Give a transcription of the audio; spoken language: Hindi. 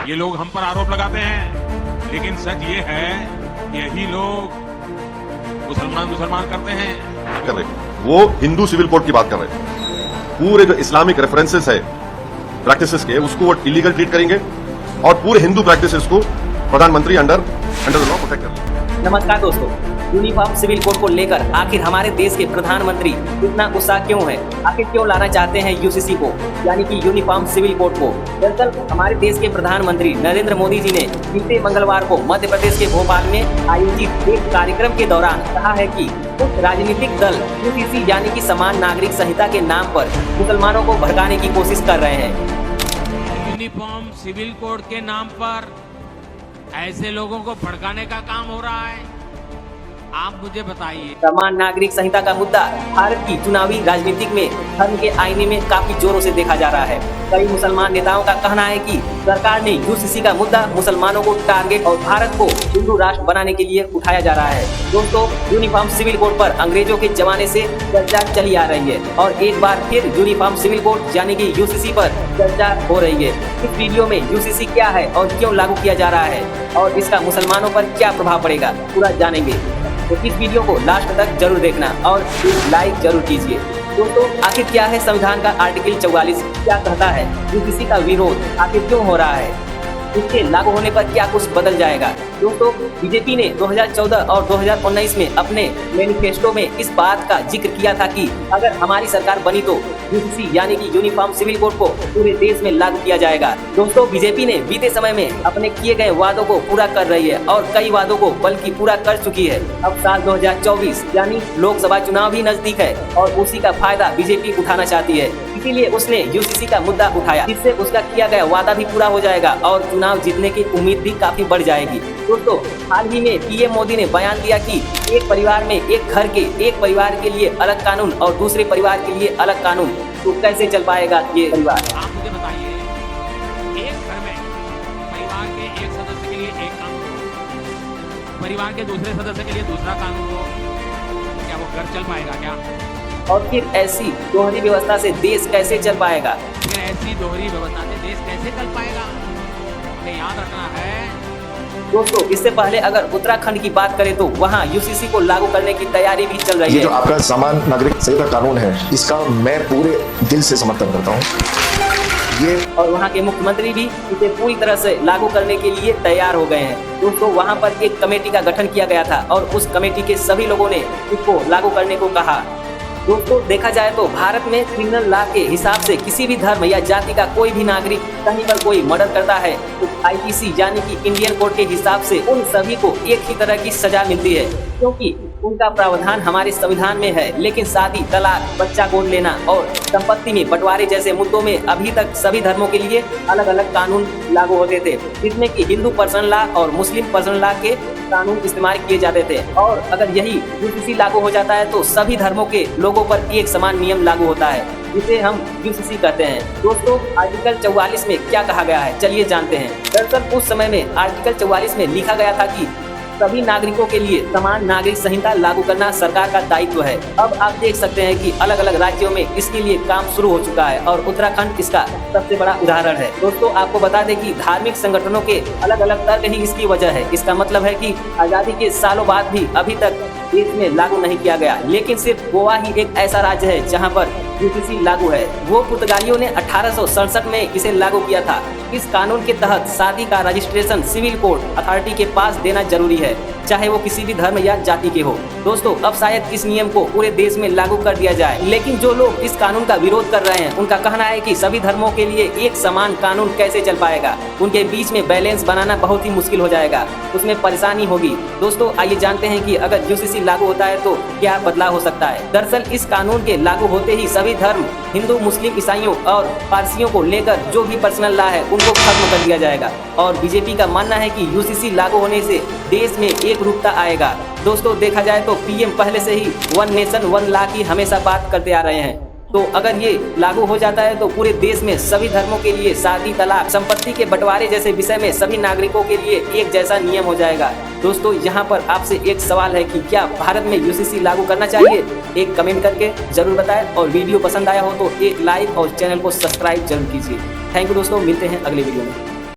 ये लोग हम पर आरोप लगाते हैं, लेकिन सच ये है यही लोग मुसलमान करते हैं। कर रहे वो हिंदू सिविल कोड की बात कर रहे हैं। पूरे जो इस्लामिक रेफरेंसेस है प्रैक्टिसेस के, उसको वो इलीगल ट्रीट करेंगे और पूरे हिंदू प्रैक्टिसेस को प्रधानमंत्री अंडर द लॉ प्रोटेक्ट करेंगे। नमस्कार दोस्तों, यूनिफॉर्म सिविल कोड को लेकर आखिर हमारे देश के प्रधानमंत्री इतना गुस्सा क्यों है? आखिर क्यों लाना चाहते हैं यूसीसी को, यानी कि यूनिफॉर्म सिविल कोड को? दरअसल हमारे देश के प्रधानमंत्री नरेंद्र मोदी जी ने बीते मंगलवार को मध्य प्रदेश के भोपाल में आयोजित एक कार्यक्रम के दौरान कहा है कि कुछ राजनीतिक दल यूसीसी यानी कि समान नागरिक संहिता के नाम पर मुसलमानों को भड़काने की कोशिश कर रहे हैं। यूनिफॉर्म सिविल कोड के नाम पर ऐसे लोगों को भड़काने का काम हो रहा है। आप मुझे बताइए, समान नागरिक संहिता का मुद्दा भारत की चुनावी राजनीति में धर्म के आईने में काफी जोरों से देखा जा रहा है। कई मुसलमान नेताओं का कहना है कि सरकार ने यूसीसी का मुद्दा मुसलमानों को टारगेट और भारत को हिंदू राष्ट्र बनाने के लिए उठाया जा रहा है। दोस्तों, यूनिफॉर्म सिविल कोड पर अंग्रेजों के जमाने से चर्चा चली आ रही है और एक बार फिर यूनिफॉर्म सिविल कोड यानी कि यूसीसी पर चर्चा हो रही है। इस वीडियो में यूसीसी क्या है और क्यों लागू किया जा रहा है और इसका मुसलमानों पर क्या प्रभाव पड़ेगा, पूरा जानेंगे। तो इस वीडियो को लास्ट तक जरूर देखना और लाइक जरूर कीजिए। दोस्तों, आखिर क्या है संविधान का आर्टिकल 44 क्या कहता है? यूसीसी का विरोध आखिर क्यों हो रहा है? इसके लागू होने पर क्या कुछ बदल जाएगा? दोस्तों, बीजेपी ने 2014 और 2019 में अपने मैनिफेस्टो में इस बात का जिक्र किया था कि अगर हमारी सरकार बनी तो यूसीसी यानी कि यूनिफॉर्म सिविल कोड को पूरे देश में लागू किया जाएगा। दोस्तों, बीजेपी ने बीते समय में अपने किए गए वादों को पूरा कर रही है और कई वादों को बल्कि पूरा कर चुकी है। अब साल 2024 यानी लोकसभा चुनाव भी नजदीक है और उसी का फायदा बीजेपी उठाना चाहती है। इसीलिए उसने यूसीसी का मुद्दा उठाया, जिससे उसका किया गया वादा भी पूरा हो जाएगा और चुनाव जीतने की उम्मीद भी काफी बढ़ जाएगी। दोस्तों, हाल ही में पीएम मोदी ने बयान दिया कि एक परिवार में एक घर के एक परिवार के लिए अलग कानून और दूसरे परिवार के लिए अलग कानून, तो कैसे चल पाएगा ये परिवार? आप मुझे बताइए, एक घर में परिवार के एक सदस्य के लिए एक कानून, परिवार के दूसरे सदस्य के लिए दूसरा कानून हो, क्या वो घर चल पाएगा क्या? और फिर ऐसी दोहरी व्यवस्था से देश कैसे चल पाएगा? फिर ऐसी दोहरी व्यवस्था से देश कैसे चल पाएगा? हमें याद रखना है। दोस्तों, इससे पहले अगर उत्तराखंड की बात करें तो वहाँ यूसीसी को लागू करने की तैयारी भी चल रही है। ये जो आपका समान नागरिक संहिता कानून है, इसका मैं पूरे दिल से समर्थन करता हूँ। और वहाँ के मुख्यमंत्री भी इसे पूरी तरह से लागू करने के लिए तैयार हो गए हैं। दोस्तों, वहाँ पर एक कमेटी का गठन किया गया था और उस कमेटी के सभी लोगों ने इसको लागू करने को कहा। दोस्तों, देखा जाए तो भारत में क्रिमिनल लॉ के हिसाब से किसी भी धर्म या जाति का कोई भी नागरिक कहीं पर कोई मर्डर करता है तो आईपीसी यानी कि इंडियन कोड के हिसाब से उन सभी को एक ही तरह की सजा मिलती है, क्योंकि उनका प्रावधान हमारे संविधान में है। लेकिन शादी, तलाक, बच्चा गोद लेना और संपत्ति में बंटवारे जैसे मुद्दों में अभी तक सभी धर्मों के लिए अलग अलग कानून लागू होते थे, जिसमें कि हिंदू पर्सनल लॉ और मुस्लिम पर्सनल लॉ के कानून इस्तेमाल किए जाते थे। और अगर यही यूसीसी लागू हो जाता है तो सभी धर्मों के लोगों पर एक समान नियम लागू होता है, जिसे हम यूसीसी कहते हैं। दोस्तों, आर्टिकल 44 में क्या कहा गया है, चलिए जानते हैं। दरअसल उस समय में आर्टिकल 44 में लिखा गया था कि सभी नागरिकों के लिए समान नागरिक संहिता लागू करना सरकार का दायित्व है। अब आप देख सकते हैं कि अलग अलग राज्यों में इसके लिए काम शुरू हो चुका है और उत्तराखंड इसका सबसे बड़ा उदाहरण है। दोस्तों, आपको बता दें कि धार्मिक संगठनों के अलग अलग तर्क ही इसकी वजह है। इसका मतलब है कि आजादी के सालों बाद भी अभी तक देश में लागू नहीं किया गया, लेकिन सिर्फ गोवा ही एक ऐसा राज्य है जहां पर यूसीसी लागू है। वो पुर्तगालियों ने 1867 में इसे लागू किया था। इस कानून के तहत शादी का रजिस्ट्रेशन सिविल कोड अथॉरिटी के पास देना जरूरी है, चाहे वो किसी भी धर्म या जाति के हो। दोस्तों, अब शायद इस नियम को पूरे देश में लागू कर दिया जाए, लेकिन जो लोग इस कानून का विरोध कर रहे हैं उनका कहना है कि सभी धर्मों के लिए एक समान कानून कैसे चल पाएगा? उनके बीच में बैलेंस बनाना बहुत ही मुश्किल हो जाएगा, उसमें परेशानी होगी। दोस्तों, आइए जानते हैं कि अगर यूसीसी लागू होता है तो क्या बदलाव हो सकता है। दरअसल इस कानून के लागू होते ही सभी धर्म, हिंदू, मुस्लिम, ईसाइयों और पारसियों को लेकर जो भी पर्सनल लॉ है उनको खत्म कर दिया जाएगा। और बीजेपी का मानना है कि यूसीसी लागू होने से देश में एक रूपता आएगा। दोस्तों, देखा जाए तो पीएम पहले से ही वन नेशन वन लॉ की हमेशा बात करते आ रहे हैं। तो अगर ये लागू हो जाता है तो पूरे देश में सभी धर्मों के लिए शादी, तलाक, संपत्ति के बंटवारे जैसे विषय में सभी नागरिकों के लिए एक जैसा नियम हो जाएगा। दोस्तों, यहाँ पर आपसे एक सवाल है कि क्या भारत में यूसीसी लागू करना चाहिए? एक कमेंट करके जरूर बताएं और वीडियो पसंद आया हो तो एक लाइक और चैनल को सब्सक्राइब जरूर कीजिए। थैंक यू दोस्तों, मिलते हैं अगले वीडियो में।